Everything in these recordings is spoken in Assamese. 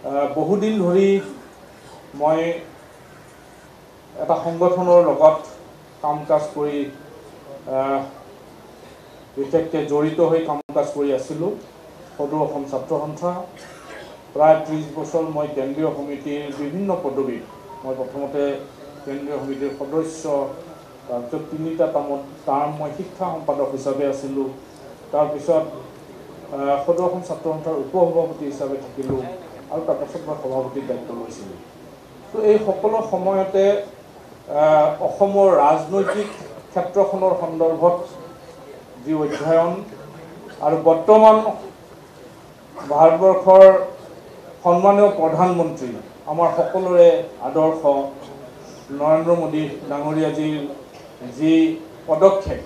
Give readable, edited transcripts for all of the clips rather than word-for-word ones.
বহুদিন ধৰি মই এটা সংগঠনৰ লগত কাম কাজ কৰি বিশেষকৈ জড়িত হৈ কাম কাজ কৰি আছিলোঁ। সদৌ অসম ছাত্ৰ সন্থা প্ৰায় 30 বছৰ মই কেন্দ্ৰীয় সমিতিৰ বিভিন্ন পদবীত মই প্ৰথমতে কেন্দ্ৰীয় সমিতিৰ সদস্য, তাৰপিছত 3টা টাৰ্ম মই শিক্ষা সম্পাদক হিচাপে আছিলোঁ, তাৰপিছত সদৌ অসম ছাত্ৰ সন্থাৰ উপসভাপতি হিচাপে থাকিলোঁ আৰু তাৰপাছত মই সভাপতিৰ দায়িত্ব লৈছিলোঁ। তো এই সকলো সময়তে অসমৰ ৰাজনৈতিক ক্ষেত্ৰখনৰ সন্দৰ্ভত যি অধ্যয়ন আৰু বৰ্তমান ভাৰতবৰ্ষৰ সন্মানীয় প্ৰধানমন্ত্ৰী আমাৰ সকলোৰে আদৰ্শ নৰেন্দ্ৰ মোদী ডাঙৰীয়াজীৰ যি পদক্ষেপ,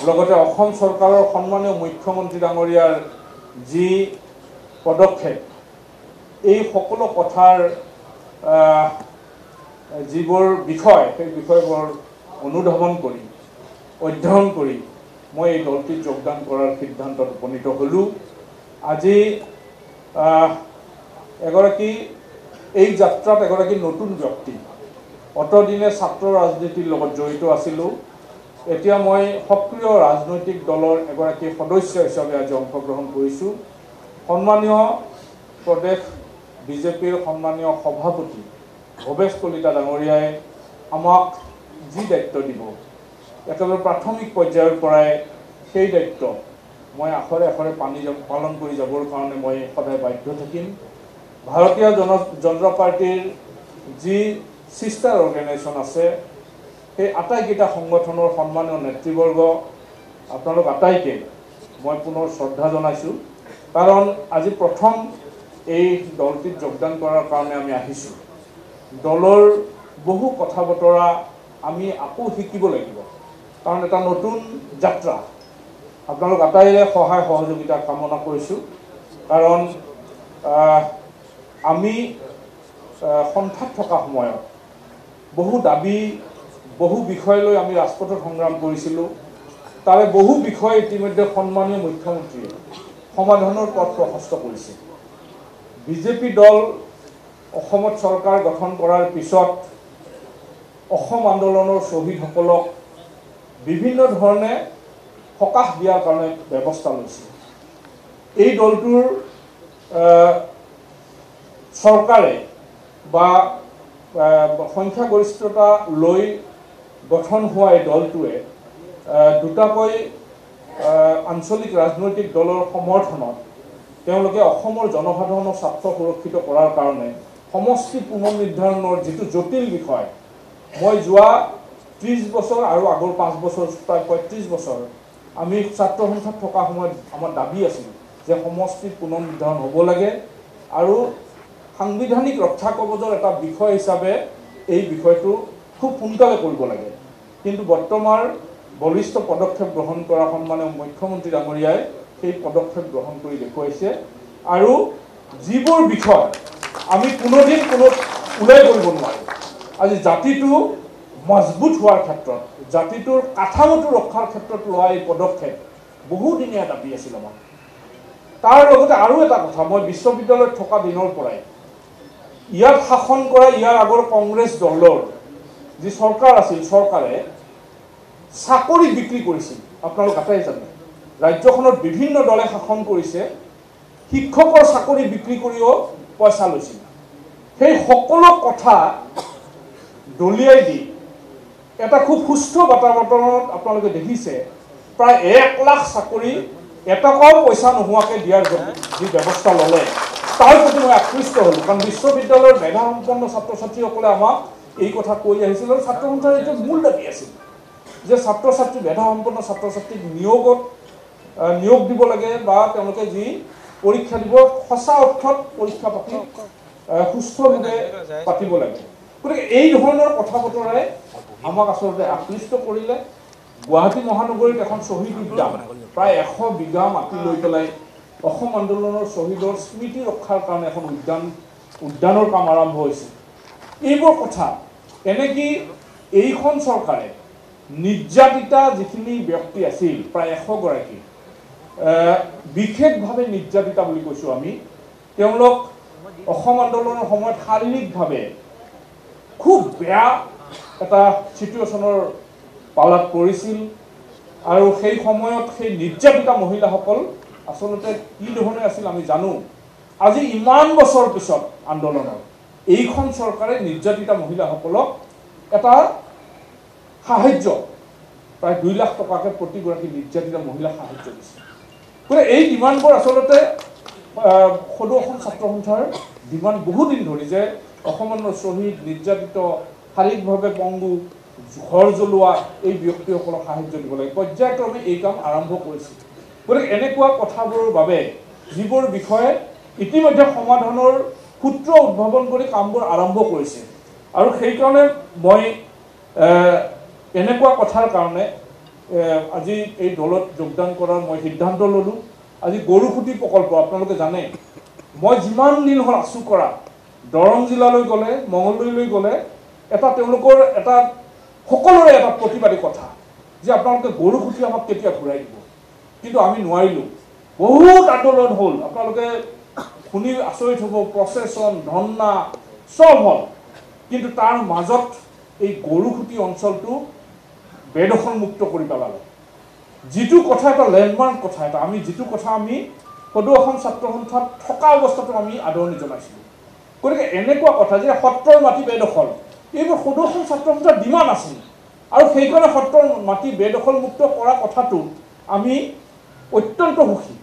লগতে অসম চৰকাৰৰ সন্মানীয় মুখ্যমন্ত্ৰী ডাঙৰীয়াৰ যি পদক্ষেপ, এই সকলো কথাৰ যিবোৰ বিষয় সেই বিষয়বোৰ অনুধাৱন কৰি অধ্যয়ন কৰি মই এই দলটিত যোগদান কৰাৰ সিদ্ধান্তত উপনীত হ'লোঁ। আজি এই যাত্ৰাত এগৰাকী নতুন ব্যক্তি, অতদিনে ছাত্ৰ ৰাজনীতিৰ লগত জড়িত আছিলোঁ, এতিয়া মই সক্ৰিয় ৰাজনৈতিক দলৰ এগৰাকী সদস্য হিচাপে আজি অংশগ্ৰহণ কৰিছোঁ। সন্মানীয় প্ৰদেশ বিজেপিৰ সন্মানীয় সভাপতি ভৱেশ কলিতা ডাঙৰীয়াই আমাক যি দায়িত্ব দিব, একেবাৰে প্ৰাথমিক পৰ্যায়ৰ পৰাই সেই দায়িত্ব মই আখৰে আখৰে পালন কৰি যাবৰ কাৰণে মই সদায় বাধ্য থাকিম। ভাৰতীয় জনতা পাৰ্টিৰ যি ছিষ্টাৰ অৰ্গেনাইজেশ্যন আছে, সেই আটাইকেইটা সংগঠনৰ সন্মানীয় নেতৃবৰ্গ, আপোনালোক আটাইকে মই পুনৰ শ্ৰদ্ধা জনাইছোঁ। কাৰণ আজি প্ৰথম এই দলটিত যোগদান কৰাৰ কাৰণে আমি আহিছোঁ। দলৰ বহু কথা বতৰা আমি আকৌ শিকিব লাগিব, কাৰণ এটা নতুন যাত্ৰা। আপোনালোক আটাইৰে সহায় সহযোগিতা কামনা কৰিছোঁ। কাৰণ আমি সন্থাত থকা সময়ত বহু দাবী, বহু বিষয় লৈ আমি ৰাজপথত সংগ্ৰাম কৰিছিলোঁ। তাৰে বহু বিষয় ইতিমধ্যে সন্মানীয় মুখ্যমন্ত্ৰীয়ে সমাধানৰ পথ প্ৰশস্ত কৰিছে। বিজেপি দল অসমত চৰকাৰ গঠন কৰাৰ পিছত অসম আন্দোলনৰ শ্বহীদসকলক বিভিন্ন ধৰণে সকাহ দিয়াৰ কাৰণে ব্যৱস্থা লৈছে। এই দলটোৰ চৰকাৰে বা সংখ্যাগৰিষ্ঠতা লৈ গঠন হোৱা এই দলটোৱে দুটাকৈ আঞ্চলিক ৰাজনৈতিক দলৰ সমৰ্থনত তেওঁলোকে অসমৰ জনসাধাৰণৰ স্বাৰ্থ সুৰক্ষিত কৰাৰ কাৰণে সমষ্টি পুনৰ নিৰ্ধাৰণৰ যিটো জটিল বিষয়, মই যোৱা 30 বছৰ আৰু আগৰ 5 বছৰ প্ৰায় 35 বছৰ আমি ছাত্ৰ সন্থাত থকা সময়ত আমাৰ দাবী আছিল যে সমষ্টি পুনৰ নিৰ্ধাৰণ হ'ব লাগে আৰু সাংবিধানিক ৰক্ষা কৱচৰ এটা বিষয় হিচাপে এই বিষয়টো খুব সোনকালে কৰিব লাগে। কিন্তু বৰ্তমান বলিষ্ঠ পদক্ষেপ গ্ৰহণ কৰা সন্মানীয় মুখ্যমন্ত্ৰী ডাঙৰীয়াই সেই পদক্ষেপ গ্ৰহণ কৰি দেখুৱাইছে। আৰু যিবোৰ বিষয় আমি কোনোদিন ওলাই কৰিব নোৱাৰোঁ, আজি জাতিটো মজবুত হোৱাৰ ক্ষেত্ৰত, জাতিটোৰ কাঠামোটো ৰক্ষাৰ ক্ষেত্ৰত লোৱা এই পদক্ষেপ বহুদিনীয়া দাবী আছিল আমাৰ। তাৰ লগতে আৰু এটা কথা, মই বিশ্ববিদ্যালয়ত থকা দিনৰ পৰাই ইয়াত শাসন কৰা ইয়াৰ আগৰ কংগ্ৰেছ দলৰ যি চৰকাৰ আছিল, চৰকাৰে চাকৰি বিক্ৰী কৰিছিল। আপোনালোক আটাই জানে, ৰাজ্যখনত বিভিন্ন দলে শাসন কৰিছে, শিক্ষকৰ চাকৰি বিক্ৰী কৰিও পইচা লৈছিল। সেই সকলো কথা দলিয়াই দি এটা খুব সুস্থ বাতাবৰণত আপোনালোকে দেখিছে প্ৰায় 1 লাখ চাকৰি এটকাও পইচা নোহোৱাকৈ দিয়াৰ যি ব্যৱস্থা ল'লে, তাৰ প্ৰতি মই আকৃষ্ট হ'লোঁ। কাৰণ বিশ্ববিদ্যালয়ৰ মেধাসম্পন্ন ছাত্ৰ ছাত্ৰীসকলে আমাক এই কথা কৈ আহিছিল আৰু ছাত্ৰ সন্থাৰ এইটো মূল দাবী আছিল যে ছাত্ৰ ছাত্ৰী, মেধাসম্পন্ন ছাত্ৰ ছাত্ৰীক নিয়োগ দিব লাগে বা তেওঁলোকে যি পৰীক্ষা দিব সঁচা অৰ্থত পৰীক্ষা পাতি সুস্থভাৱে পাতিব লাগে। গতিকে এই ধৰণৰ কথা বতৰাই আমাক আচলতে আকৃষ্ট কৰিলে। গুৱাহাটী মহানগৰীত এখন শ্বহীদ উদ্যান, প্ৰায় 100 বিঘা মাটি লৈ পেলাই অসম আন্দোলনৰ শ্বহীদৰ স্মৃতি ৰক্ষাৰ কাৰণে এখন উদ্যানৰ কাম আৰম্ভ হৈছে। এইবোৰ কথা এনেকি এইখন চৰকাৰে নিৰ্যাতিতা যিখিনি ব্যক্তি আছিল, প্ৰায় 100 গৰাকী, বিশেষভাৱে নিৰ্যাতিতা বুলি কৈছোঁ আমি, তেওঁলোক অসম আন্দোলনৰ সময়ত শাৰীৰিকভাৱে খুব বেয়া এটা চিটুৱেশ্যনৰ পালাত পৰিছিল আৰু সেই সময়ত সেই নিৰ্যাতিতা মহিলাসকল আচলতে কি ধৰণে আছিল আমি জানো আজি ইমান বছৰ পিছত আন্দোলনৰ এইখন চৰকাৰে নিৰ্যাতিতা মহিলাসকলক এটা সাহায্য প্ৰায় 2 লাখ টকাকৈ প্ৰতিগৰাকী নিৰ্যাতিতা মহিলাক সাহায্য দিছে গতিকে এই ডিমাণ্ডবোৰ আচলতে সদৌ অসম ছাত্ৰ সন্থাৰ ডিমাণ্ড বহুদিন ধৰি যে অসমৰ শ্বহীদ নিৰ্যাতিত শাৰীৰিকভাৱে পংগু ঘৰ জ্বলোৱা এই ব্যক্তিসকলক সাহায্য দিব লাগে পৰ্যায়ক্ৰমে এই কাম আৰম্ভ কৰিছিল গতিকে এনেকুৱা কথাবোৰৰ বাবে যিবোৰ বিষয়ে ইতিমধ্যে সমাধানৰ সূত্ৰ উদ্ভাৱন কৰি কামবোৰ আৰম্ভ কৰিছে আৰু সেইকাৰণে মই এনেকুৱা কথাৰ কাৰণে আজি এই দলত যোগদান কৰাৰ মই সিদ্ধান্ত ল'লোঁ আজি গৰুখুটি প্ৰকল্প আপোনালোকে জানে মই যিমান দিন হ'ল আঁচু কৰা দৰং জিলালৈ গ'লে মঙলদৈলৈ গ'লে এটা তেওঁলোকৰ এটা সকলোৰে এটা প্ৰতিবাদী কথা যে আপোনালোকে গৰুখুটি আমাক কেতিয়া ঘূৰাই দিব কিন্তু আমি নোৱাৰিলোঁ বহুত আন্দোলন হ'ল আপোনালোকে শুনি আচৰিত হ'ব প্ৰচেছন ধৰ্ণা চব হ'ল কিন্তু তাৰ মাজত এই গৰুখুটি অঞ্চলটো বেদখল মুক্ত কৰি পেলালে যিটো কথা এটা লেণ্ডমাৰ্ক কথা এটা আমি যিটো কথা আমি সদৌ অসম ছাত্ৰ সন্থাত থকা অৱস্থাটো আমি আদৰণি জনাইছিলোঁ গতিকে এনেকুৱা কথা যে সত্ৰৰ মাটি বেদখল এইবোৰ সদৌ অসম ছাত্ৰ সন্থাৰ ডিমাণ্ড আছিল আৰু সেইকাৰণে সত্ৰৰ মাটি বেদখল মুক্ত কৰা কথাটো আমি অত্যন্ত সুখী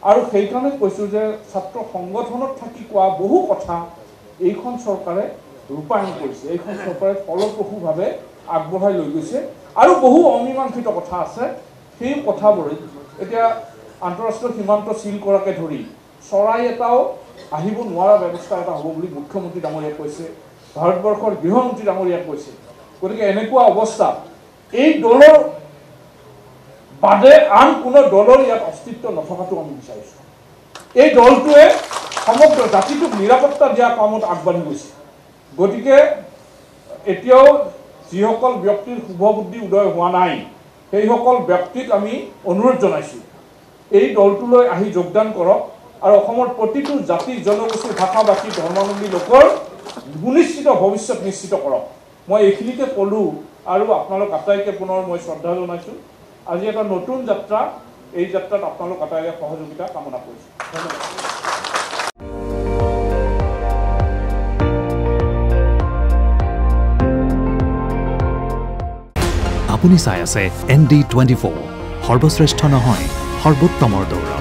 আৰু সেইকাৰণে কৈছোঁ যে ছাত্ৰ সংগঠনত থাকি কোৱা বহু কথা এইখন চৰকাৰে ৰূপায়ণ কৰিছে এইখন চৰকাৰে ফলপ্ৰসূভাৱে আগবঢ়াই লৈ গৈছে আৰু বহু অমীমাংসিত কথা আছে সেই কথাবোৰ এতিয়া আন্তঃৰাষ্ট্ৰীয় সীমান্ত চিল কৰাকে ধৰি চৰাই এটাও আহিব নোৱাৰা ব্যৱস্থা এটা হ'ব বুলি মুখ্যমন্ত্ৰী ডাঙৰীয়াই কৈছে ভাৰতবৰ্ষৰ গৃহমন্ত্ৰী ডাঙৰীয়াই কৈছে গতিকে এনেকুৱা অৱস্থা এই দলৰ বাদে আন কোনো দলৰ ইয়াত অস্তিত্ব নথকাটো আমি বিচাৰিছোঁ এই দলটোৱে সমগ্ৰ জাতিটোক নিৰাপত্তা দিয়া কামত আগবাঢ়ি গৈছে গতিকে এতিয়াও যিসকল ব্যক্তিৰ শুভবুদ্ধি উদয় হোৱা নাই সেইসকল ব্যক্তিক আমি অনুৰোধ জনাইছোঁ এই দলটোলৈ আহি যোগদান কৰক আৰু অসমৰ প্ৰতিটো জাতি জনগোষ্ঠী ভাষা ভাষী ধৰ্মাৱলম্বী লোকৰ সুনিশ্চিত ভৱিষ্যত নিশ্চিত কৰক মই এইখিনিকে ক'লোঁ আৰু আপোনালোক আটাইকে পুনৰ মই শ্ৰদ্ধা জনাইছোঁ আজি এটা নতুন যাত্ৰা এই যাত্ৰাত আপোনালোক আটাইৰে সহযোগিতা কামনা কৰিছোঁ ধন্যবাদ আপুনি চাই আছে ND24 সৰ্বশ্ৰেষ্ঠ নহয় সৰ্বোত্তমৰ দৌৰ